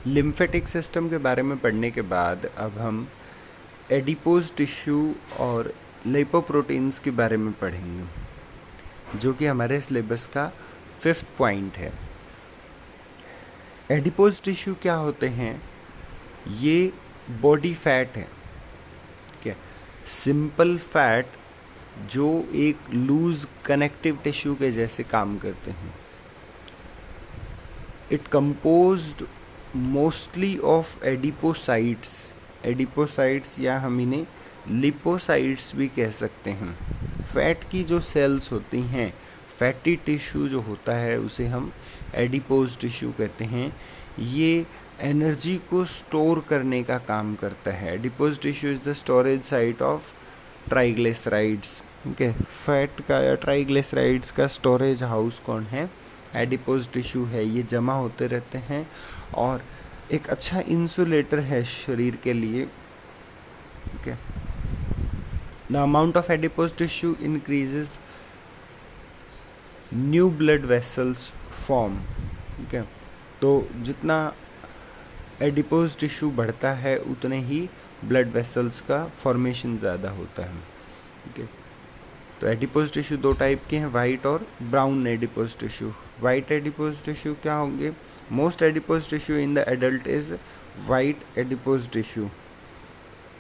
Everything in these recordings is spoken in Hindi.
लिम्फेटिक सिस्टम के बारे में पढ़ने के बाद अब हम एडिपोज टिश्यू और लिपोप्रोटीन्स के बारे में पढ़ेंगे, जो कि हमारे सिलेबस का 5th पॉइंट है। एडिपोज टिश्यू क्या होते हैं? ये बॉडी फैट है, क्या सिंपल फैट जो एक लूज कनेक्टिव टिश्यू के जैसे काम करते हैं। It composed mostly of adipocytes या हम इन्हें लिपोसाइट्स भी कह सकते हैं। फैट की जो सेल्स होती हैं, फैटी टिश्यू जो होता है उसे हम एडिपोज टिश्यू कहते हैं। ये एनर्जी को स्टोर करने का काम करता है। Adipose tissue is the storage site of triglycerides. Okay, fat का या ट्राइग्लिसराइड्स का स्टोरेज हाउस कौन है? एडिपोज टिश्यू है। ये जमा होते रहते हैं और एक अच्छा इंसुलेटर है शरीर के लिए। Okay, the amount of adipose tissue increases, new blood vessels form. Okay, तो जितना एडिपोज टिश्यू बढ़ता है उतने ही ब्लड वेसल्स का फॉर्मेशन ज़्यादा होता है। ओके, तो एडिपोज टिश्यू दो टाइप के हैं, वाइट और brown adipose tissue. White adipose tissue क्या होंगे? Most adipose tissue in the adult is white adipose tissue.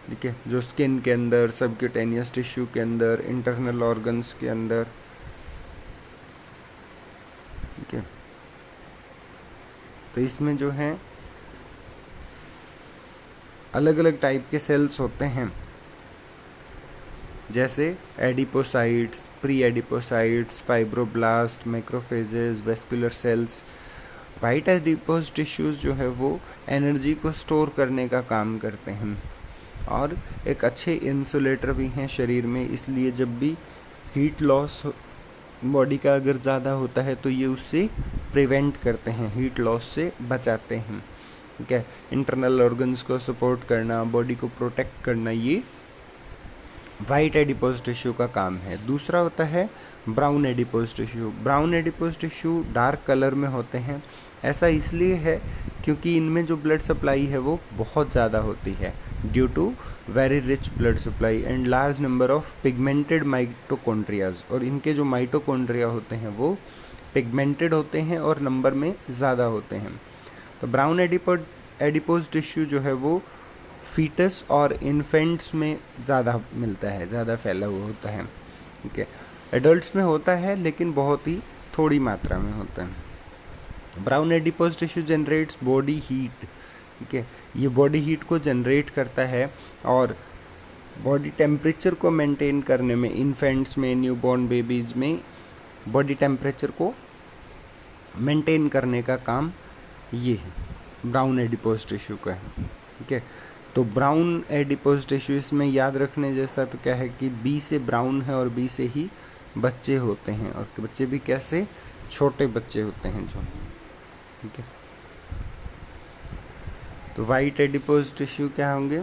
ठीक है, जो स्किन के अंदर, सबक्यूटेनियस टिश्यू के अंदर, इंटरनल ऑर्गन्स के अंदर। ठीक है, तो इसमें जो है अलग अलग टाइप के सेल्स होते हैं, जैसे adipocytes, pre adipocytes, fibroblast, macrophages, vascular cells. White adipose tissues जो है वो एनर्जी को स्टोर करने का काम करते हैं और एक अच्छे इंसुलेटर भी हैं शरीर में। इसलिए जब भी हीट लॉस बॉडी का अगर ज़्यादा होता है तो ये उससे प्रिवेंट करते हैं, हीट लॉस से बचाते हैं। ठीक है, इंटरनल ऑर्गन्स को सपोर्ट करना, बॉडी को प्रोटेक्ट करना, ये वाइट एडिपोज टिश्यू का काम है। दूसरा होता है brown adipose tissue. Brown adipose tissue dark colour में होते हैं। ऐसा इसलिए है क्योंकि इनमें जो ब्लड सप्लाई है वो बहुत ज़्यादा होती है, due to very rich blood supply and large number of pigmented mitochondrias. और इनके जो माइटोकॉन्ड्रिया होते हैं वो पिगमेंटेड होते हैं और नंबर में ज़्यादा होते हैं। तो ब्राउन एडिपोज टिश्यू जो है वो फीटस और इन्फेंट्स में ज़्यादा मिलता है, ज़्यादा फैला हुआ होता है। ठीक है, एडल्ट्स में होता है लेकिन बहुत ही थोड़ी मात्रा में होता है। Brown adipose tissue generates body heat. ठीक है, ये बॉडी हीट को जनरेट करता है और बॉडी टेम्परेचर को मेंटेन करने में, इन्फेंट्स में, न्यूबॉर्न बेबीज़ में बॉडी टेम्परेचर को मेंटेन करने का काम ये है, ब्राउन एडिपोज टिश्यू का है। ठीक है, तो ब्राउन एडिपोज टिश्यू, इसमें याद रखने जैसा तो क्या है कि बी से ब्राउन है और बी से ही बच्चे होते हैं, और बच्चे भी कैसे? छोटे बच्चे होते हैं जो। ठीक है, तो वाइट एडिपोज टिश्यू क्या होंगे?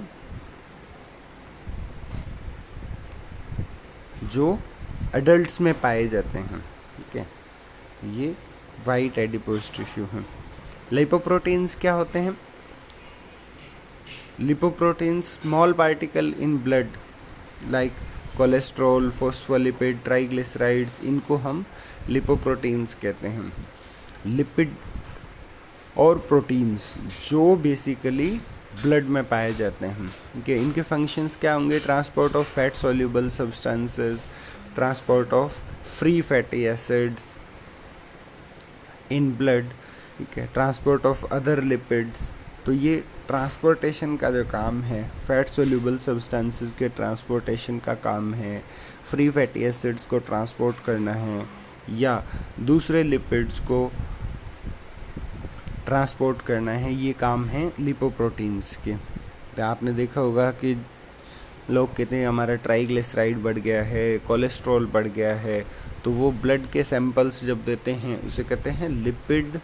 जो एडल्ट्स में पाए जाते हैं। ठीक है, ये वाइट एडिपोज टिश्यू हैं। लिपोप्रोटीन्स क्या होते हैं? Lipoproteins small particle in blood like cholesterol, phospholipid, triglycerides, इनको हम लिपोप्रोटीन्स कहते हैं। लिपिड और प्रोटीन्स जो बेसिकली ब्लड में पाए जाते हैं। ठीक है, इनके फंक्शंस क्या होंगे? Transport of fat soluble substances, transport of free fatty acids in blood. ठीक है, ट्रांसपोर्ट ऑफ अदर लिपिड्स। तो ये ट्रांसपोर्टेशन का जो काम है, फैट सोल्यूबल सब्सटेंसेस के ट्रांसपोर्टेशन का काम है, फ्री फैटी एसिड्स को ट्रांसपोर्ट करना है या दूसरे लिपिड्स को ट्रांसपोर्ट करना है, ये काम है लिपोप्रोटीन्स के। तो आपने देखा होगा कि लोग कहते हैं हमारा ट्राइग्लिसराइड बढ़ गया है, कोलेस्ट्रॉल बढ़ गया है, तो वो ब्लड के सैंपल्स जब देते हैं उसे कहते हैं लिपिड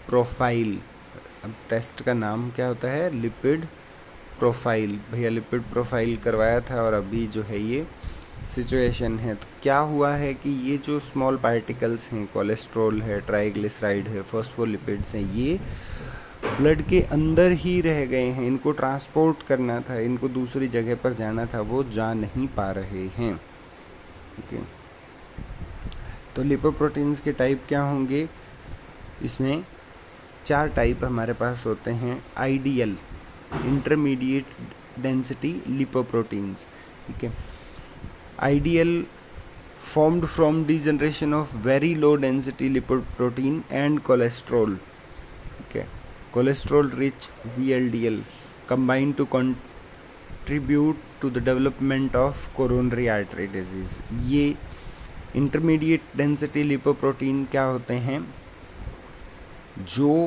प्रोफाइल। अब टेस्ट का नाम क्या होता है? Lipid profile. भैया लिपिड प्रोफाइल करवाया था और अभी जो है ये सिचुएशन है। तो क्या हुआ है कि ये जो स्मॉल पार्टिकल्स हैं, कोलेस्ट्रॉल है, ट्राइग्लिसराइड है, फॉस्फोलिपिड्स हैं, ये ब्लड के अंदर ही रह गए हैं, इनको ट्रांसपोर्ट करना था, इनको दूसरी जगह पर जाना था, वो जा नहीं पा रहे हैं। ओके, तो लिपोप्रोटीन्स के टाइप क्या होंगे? इसमें 4 टाइप हमारे पास होते हैं। आइडियल, इंटरमीडिएट डेंसिटी लिपोप्रोटीन्स, ठीक है। Ideal formed from degeneration of very low density lipoprotein and cholesterol, okay, cholesterol rich VLDL combined to contribute to the development of coronary artery disease। ये intermediate density lipoprotein क्या होते हैं? जो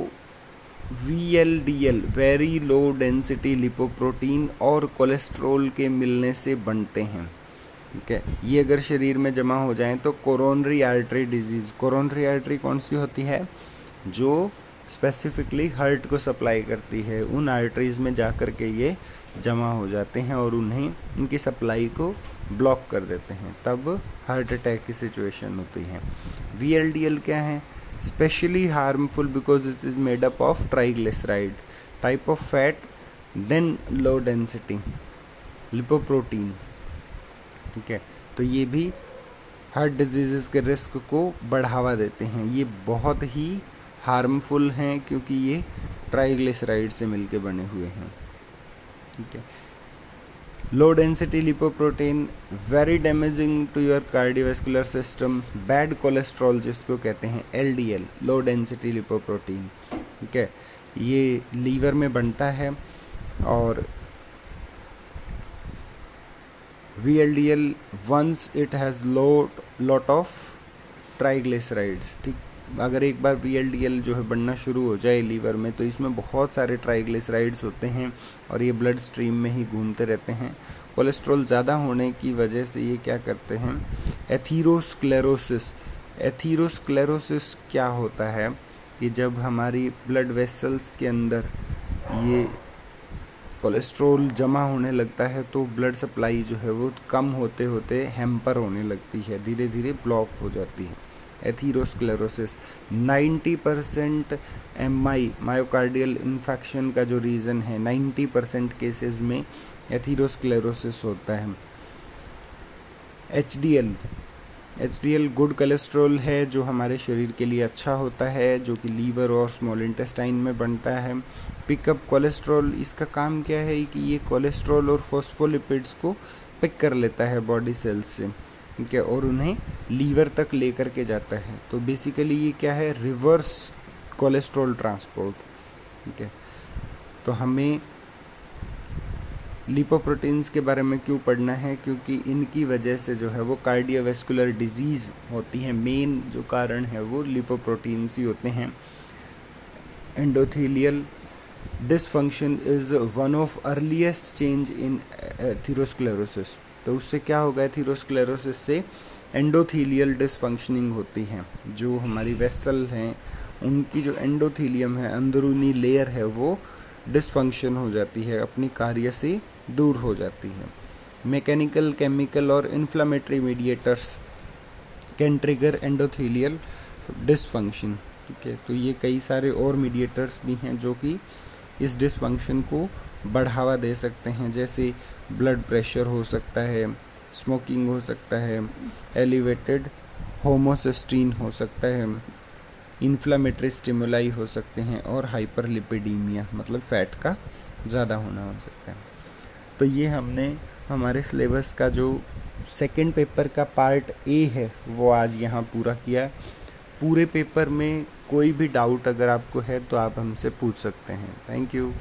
VLDL very low density lipoprotein और कोलेस्ट्रॉल के मिलने से बनते हैं, ठीक है। ये अगर शरीर में जमा हो जाएं तो coronary artery disease, coronary artery कौन सी होती है? जो स्पेसिफिकली हार्ट को सप्लाई करती है, उन आर्टरीज़ में जा कर के ये जमा हो जाते हैं और उन्हें उनकी सप्लाई को ब्लॉक कर देते हैं, तब हार्ट अटैक की सिचुएशन होती है। VLDL क्या है? Specially harmful because it is made up of triglyceride type of fat then low density lipoprotein, ठीक है। तो ये भी हार्ट डिजीज़ के रिस्क को बढ़ावा देते हैं। ये बहुत ही हार्मफुल हैं क्योंकि ये ट्राइग्लिसराइड से मिलके बने हुए हैं, ठीक है। Low density lipoprotein very damaging to your cardiovascular system. Bad cholesterol जिसको कहते हैं LDL, लो डेंसिटी लिपोप्रोटीन, ठीक है। ये लीवर में बनता है और VLDL once it has lot of triglycerides, ठीक। अगर एक बार VLDL जो है बनना शुरू हो जाए लीवर में तो इसमें बहुत सारे ट्राइग्लिसराइड्स होते हैं और ये ब्लड स्ट्रीम में ही घूमते रहते हैं। कोलेस्ट्रॉल ज़्यादा होने की वजह से ये क्या करते हैं? एथीरोस्क्लेरोसिस। एथीरोस्क्लेरोसिस क्या होता है कि जब हमारी ब्लड वेसल्स के अंदर ये कोलेस्ट्रॉल जमा होने लगता है तो ब्लड सप्लाई जो है वो कम होते होते हैम्पर होने लगती है, धीरे धीरे ब्लॉक हो जाती है। एथीरोस्क्लेरोसिस 90% MI मायोकार्डियल इन्फेक्शन का जो रीज़न है, 90% केसेस में एथीरोस्क्लेरोसिस होता है। HDL गुड कोलेस्ट्रॉल है जो हमारे शरीर के लिए अच्छा होता है, जो कि लीवर और स्मॉल इंटेस्टाइन में बनता है। पिकअप कोलेस्ट्रॉल, इसका काम क्या है कि ये कोलेस्ट्रॉल और फॉस्फोलिपिड्स को पिक कर लेता है बॉडी सेल्स से, ठीक है, और उन्हें लीवर तक लेकर के जाता है। तो बेसिकली ये क्या है? रिवर्स कोलेस्ट्रॉल ट्रांसपोर्ट, ठीक है। तो हमें लिपोप्रोटीन्स के बारे में क्यों पढ़ना है? क्योंकि इनकी वजह से जो है वो कार्डियोवैस्कुलर डिजीज़ होती है। मेन जो कारण है वो लिपोप्रोटीन्स ही होते हैं। Endothelial dysfunction is one of earliest change in atherosclerosis. तो उससे क्या होगा? एथीरोस्क्लेरोसिस से एंडोथेलियल डिसफंक्शनिंग होती है। जो हमारी वेसल हैं उनकी जो एंडोथेलियम है, अंदरूनी लेयर है, वो डिसफंक्शन हो जाती है, अपनी कार्य से दूर हो जाती है। मैकेनिकल, केमिकल और inflammatory mediators can trigger endothelial dysfunction, ठीक है। तो ये कई सारे और मीडिएटर्स भी हैं जो कि इस डिसफंक्शन को बढ़ावा दे सकते हैं, जैसे ब्लड प्रेशर हो सकता है, स्मोकिंग हो सकता है, एलिवेटेड होमोसिस्टीन हो सकता है, इन्फ्लामेटरी स्टिमुलाई हो सकते हैं और हाइपरलिपिडीमिया मतलब फ़ैट का ज़्यादा होना हो सकता है। तो ये हमने हमारे सिलेबस का जो सेकंड पेपर का पार्ट A है वो आज यहाँ पूरा किया। पूरे पेपर में कोई भी डाउट अगर आपको है तो आप हमसे पूछ सकते हैं। Thank you.